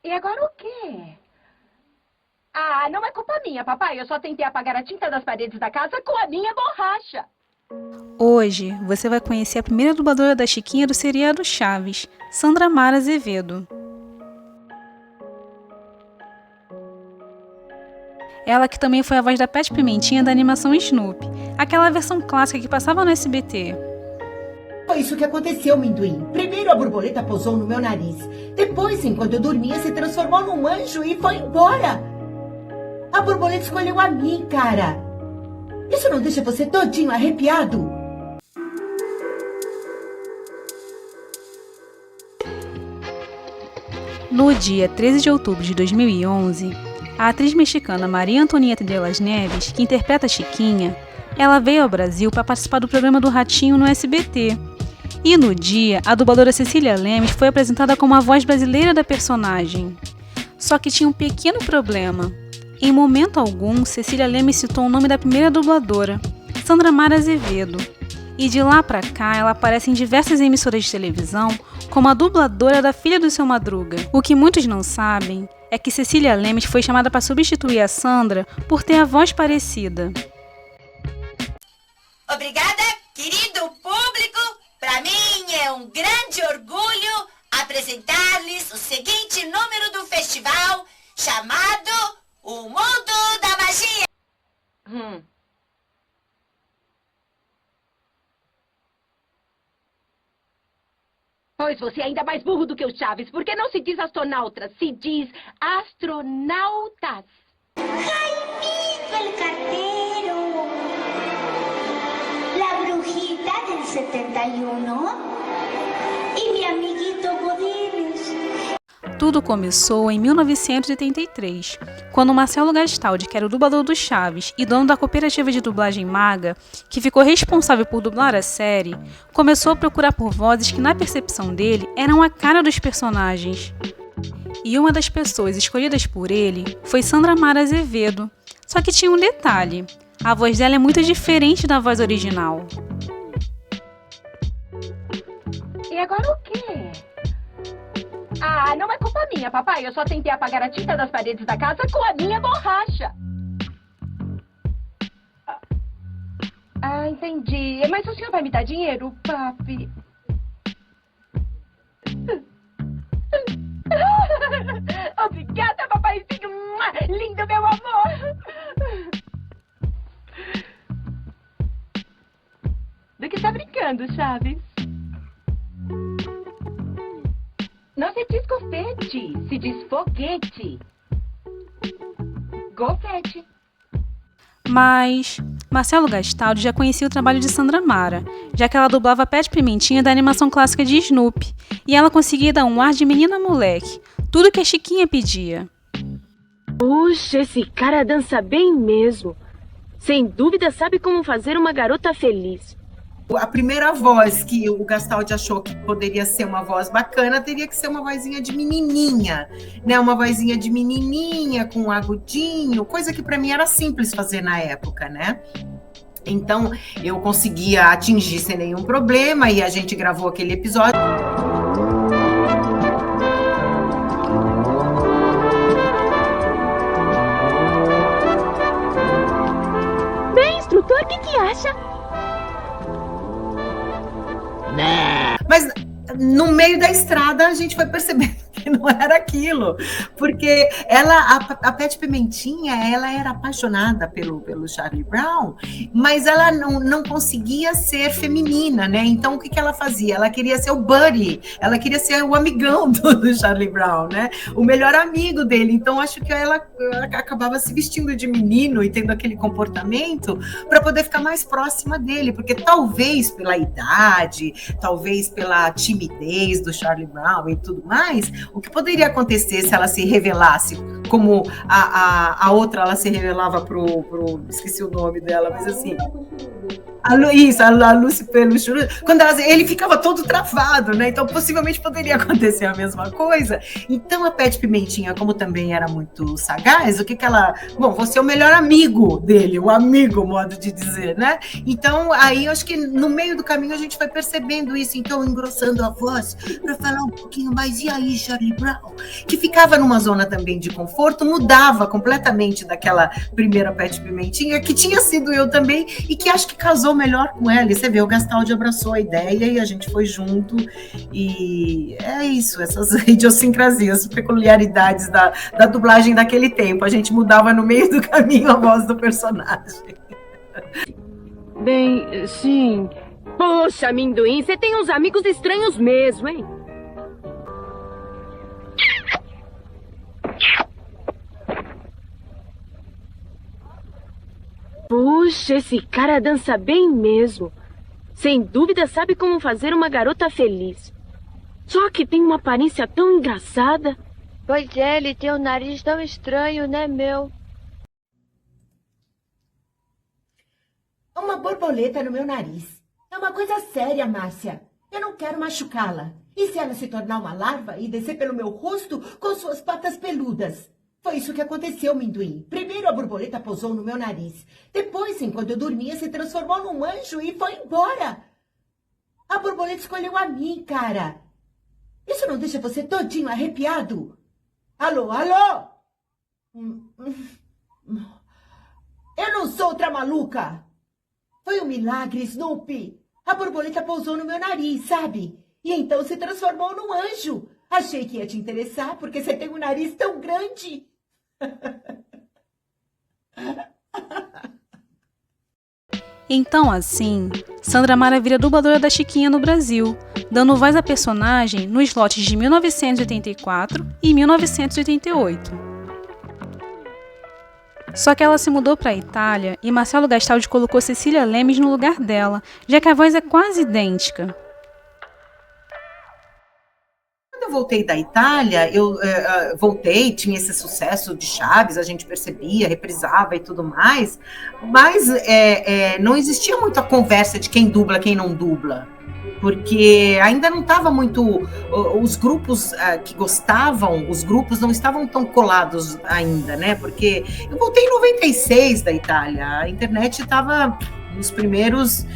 E agora o quê? Ah, não é culpa minha, papai. Eu só tentei apagar a tinta das paredes da casa com a minha borracha. Hoje você vai conhecer a primeira dubladora da Chiquinha do seriado Chaves, Sandra Mara Azevedo. Ela que também foi a voz da Pet Pimentinha da animação Snoopy, aquela versão clássica que passava no SBT. Foi isso que aconteceu, Minduim. Primeiro a borboleta pousou no meu nariz. Depois, enquanto eu dormia, se transformou num anjo e foi embora. A borboleta escolheu a mim, cara. Isso não deixa você todinho arrepiado? No dia 13 de outubro de 2011, a atriz mexicana Maria Antonieta de las Neves, que interpreta a Chiquinha, ela veio ao Brasil para participar do programa do Ratinho no SBT. E no dia, a dubladora Cecília Lemes foi apresentada como a voz brasileira da personagem. Só que tinha um pequeno problema. Em momento algum, Cecília Lemes citou o nome da primeira dubladora, Sandra Mara Azevedo. E de lá pra cá, ela aparece em diversas emissoras de televisão como a dubladora da filha do Seu Madruga. O que muitos não sabem é que Cecília Lemes foi chamada para substituir a Sandra por ter a voz parecida. Obrigada, querido público. Para mim é um grande orgulho apresentar-lhes o seguinte número do festival chamado O Mundo da Magia. Pois você é ainda mais burro do que o Chaves. Por que não se diz astronautas? Se diz astronautas. Jaimito el cartero, la brujita del 71 y mi amiguito Godínez. Tudo começou em 1983, quando Marcelo Gastaldi, que era o dublador do Chaves e dono da cooperativa de dublagem Maga, que ficou responsável por dublar a série, começou a procurar por vozes que, na percepção dele, eram a cara dos personagens. E uma das pessoas escolhidas por ele foi Sandra Mara Azevedo. Só que tinha um detalhe: a voz dela é muito diferente da voz original. E agora o quê? Ah, não é culpa minha, papai. Eu só tentei apagar a tinta das paredes da casa com a minha borracha. Ah, entendi. Mas o senhor vai me dar dinheiro, papi? Obrigada, papaizinho. Lindo, meu amor. Do que tá brincando, Chaves? Não se diz confete, se diz foguete. Confete. Mas Marcelo Gastaldi já conhecia o trabalho de Sandra Mara, já que ela dublava a Pet Pimentinha da animação clássica de Snoopy, e ela conseguia dar um ar de menina moleque, tudo que a Chiquinha pedia. Puxa, esse cara dança bem mesmo. Sem dúvida sabe como fazer uma garota feliz. A primeira voz que o Gastaldi achou que poderia ser uma voz bacana teria que ser uma vozinha de menininha, né? Uma vozinha de menininha com um agudinho, coisa que para mim era simples fazer na época, né? Então eu conseguia atingir sem nenhum problema e a gente gravou aquele episódio. Bem, instrutor, o que acha? Mas no meio da estrada a gente foi percebendo que não era aquilo, porque a Pet Pimentinha, ela era apaixonada pelo Charlie Brown, mas ela não conseguia ser feminina, né? Então o que ela fazia? Ela queria ser o buddy, ela queria ser o amigão do Charlie Brown, né? O melhor amigo dele. Então acho que ela acabava se vestindo de menino e tendo aquele comportamento para poder ficar mais próxima dele, porque talvez pela idade, talvez pela timidez do Charlie Brown e tudo mais, o que poderia acontecer se ela se revelasse, como a outra, ela se revelava pro esqueci o nome dela, mas assim, A Lucy Peluche, quando ele ficava todo travado, né? Então, possivelmente poderia acontecer a mesma coisa. Então, a Pete Pimentinha, como também era muito sagaz, o que ela... Bom, você é o melhor amigo dele, o amigo, modo de dizer, né? Então, aí, eu acho que no meio do caminho a gente foi percebendo isso, então, engrossando a voz para falar um pouquinho mais. E aí, Charlie Brown? Que ficava numa zona também de conforto, mudava completamente daquela primeira Pete Pimentinha, que tinha sido eu também, e que acho que casou melhor com ela. E você vê, o Gastaldi abraçou a ideia e a gente foi junto, e é isso, essas idiosincrasias, peculiaridades da dublagem daquele tempo. A gente mudava no meio do caminho a voz do personagem. Bem, sim. Poxa, amendoim, você tem uns amigos estranhos mesmo, hein? Puxa, esse cara dança bem mesmo. Sem dúvida sabe como fazer uma garota feliz. Só que tem uma aparência tão engraçada. Pois é, ele tem um nariz tão estranho, né, meu? Uma borboleta no meu nariz. É uma coisa séria, Márcia. Eu não quero machucá-la. E se ela se tornar uma larva e descer pelo meu rosto com suas patas peludas? Foi isso que aconteceu, Minduim. Primeiro a borboleta pousou no meu nariz. Depois, enquanto eu dormia, se transformou num anjo e foi embora. A borboleta escolheu a mim, cara. Isso não deixa você todinho arrepiado? Alô, alô? Eu não sou outra maluca. Foi um milagre, Snoopy. A borboleta pousou no meu nariz, sabe? E então se transformou num anjo. Achei que ia te interessar, porque você tem um nariz tão grande. Então, assim, Sandra Mara vira dubladora da Chiquinha no Brasil, dando voz à personagem nos lotes de 1984 e 1988. Só que ela se mudou para a Itália e Marcelo Gastaldi colocou Cecília Lemes no lugar dela, já que a voz é quase idêntica. Quando eu voltei da Itália, eu voltei, tinha esse sucesso de Chaves, a gente percebia, reprisava e tudo mais, mas não existia muito a conversa de quem dubla, quem não dubla, porque ainda não estava muito, os grupos que gostavam, os grupos não estavam tão colados ainda, né, porque eu voltei em 96 da Itália, a internet estava nos primeiros,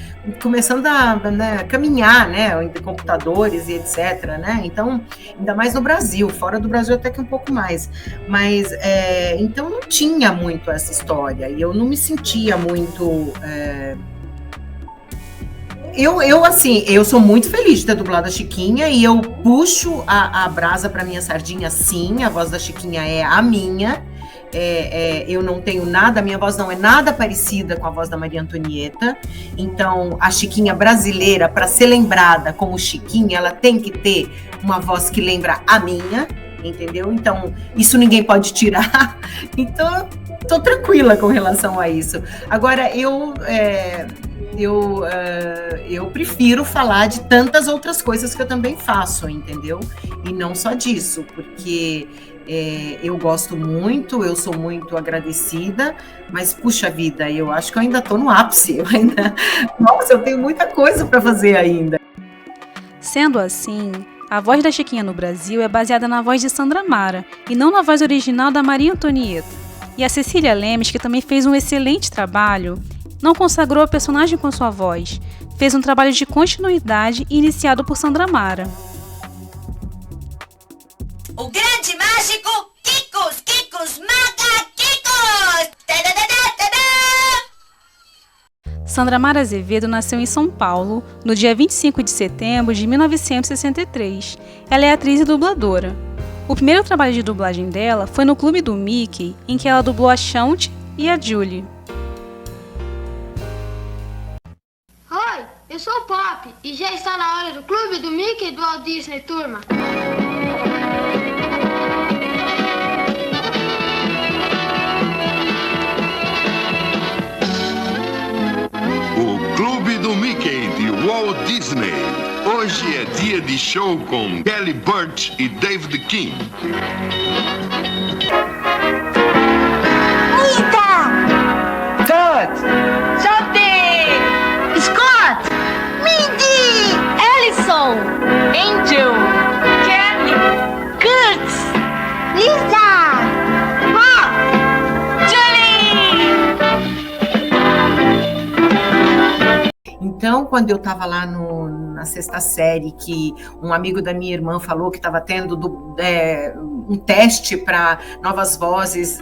começando a caminhar, né, entre computadores e etc, né, então, ainda mais no Brasil, fora do Brasil até que um pouco mais, mas, então não tinha muito essa história, e eu não me sentia muito... Eu sou muito feliz de ter dublado a Chiquinha, e eu puxo a brasa para minha sardinha, sim, a voz da Chiquinha é a minha, eu não tenho nada, a minha voz não é nada parecida com a voz da Maria Antonieta, então a Chiquinha brasileira, para ser lembrada como Chiquinha, ela tem que ter uma voz que lembra a minha, entendeu? Então, isso ninguém pode tirar, então tô tranquila com relação a isso. Agora, eu prefiro falar de tantas outras coisas que eu também faço, entendeu? E não só disso, porque eu gosto muito, eu sou muito agradecida, mas, puxa vida, eu acho que eu ainda estou no ápice, nossa, eu tenho muita coisa para fazer ainda. Sendo assim, a voz da Chiquinha no Brasil é baseada na voz de Sandra Mara, e não na voz original da Maria Antonieta. E a Cecília Lemes, que também fez um excelente trabalho, não consagrou a personagem com sua voz, fez um trabalho de continuidade iniciado por Sandra Mara. O grande mágico Kikos, Kikos, Maga Kikos! Tadadadá, tadá! Sandra Mara Azevedo nasceu em São Paulo, no dia 25 de setembro de 1963. Ela é atriz e dubladora. O primeiro trabalho de dublagem dela foi no Clube do Mickey, em que ela dublou a Chauncey e a Julie. Oi, eu sou o Pop e já está na hora do Clube do Mickey e do Walt Disney, turma. O Clube do Mickey de Walt Disney. Hoje é dia de show com Kelly Burch e David King. Nita! Todd! Sophie! Então, quando eu estava lá na 6ª série, que um amigo da minha irmã falou que estava tendo um teste para novas vozes,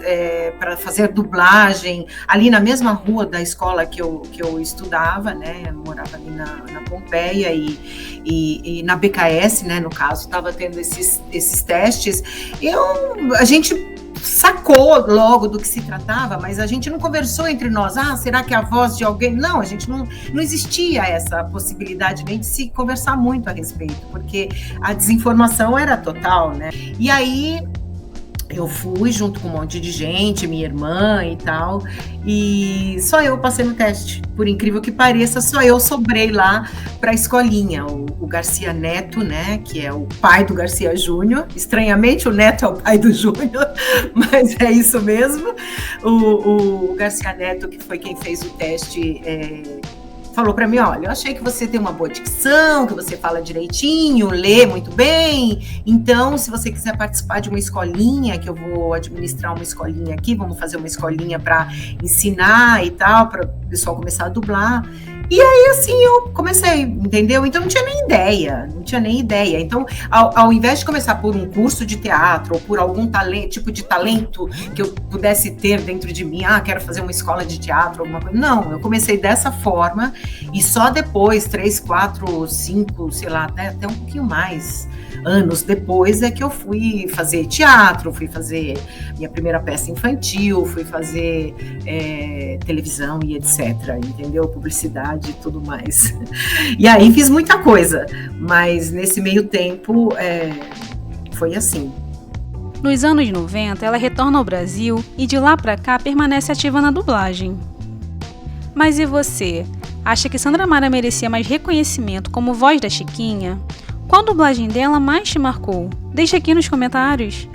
para fazer dublagem, ali na mesma rua da escola que eu estudava, né? Eu morava ali na Pompeia e na BKS, né? No caso, estava tendo esses testes. A gente sacou logo do que se tratava, mas a gente não conversou entre nós. Será que é a voz de alguém? Não, a gente não existia essa possibilidade nem de se conversar muito a respeito, porque a desinformação era total, né? E aí eu fui junto com um monte de gente, minha irmã e tal, e só eu passei no teste. Por incrível que pareça, só eu sobrei lá para a escolinha. O Garcia Neto, né, que é o pai do Garcia Júnior. Estranhamente, o Neto é o pai do Júnior, mas é isso mesmo. O Garcia Neto, que foi quem fez o teste, falou para mim, olha, eu achei que você tem uma boa dicção, que você fala direitinho, lê muito bem, então se você quiser participar de uma escolinha, que eu vou administrar uma escolinha aqui, vamos fazer uma escolinha para ensinar e tal, para o pessoal começar a dublar. E aí, assim, eu comecei, entendeu? Então, não tinha nem ideia. Então, ao invés de começar por um curso de teatro ou por algum tipo de talento que eu pudesse ter dentro de mim, quero fazer uma escola de teatro, alguma coisa. Não, eu comecei dessa forma e só depois, 3, 4, 5, sei lá, até um pouquinho mais anos depois é que eu fui fazer teatro, fui fazer minha primeira peça infantil, fui fazer televisão e etc, entendeu? Publicidade e tudo mais. E aí fiz muita coisa, mas nesse meio tempo foi assim. Nos anos 90, ela retorna ao Brasil e de lá pra cá permanece ativa na dublagem. Mas e você? Acha que Sandra Mara merecia mais reconhecimento como voz da Chiquinha? Qual dublagem dela mais te marcou? Deixa aqui nos comentários.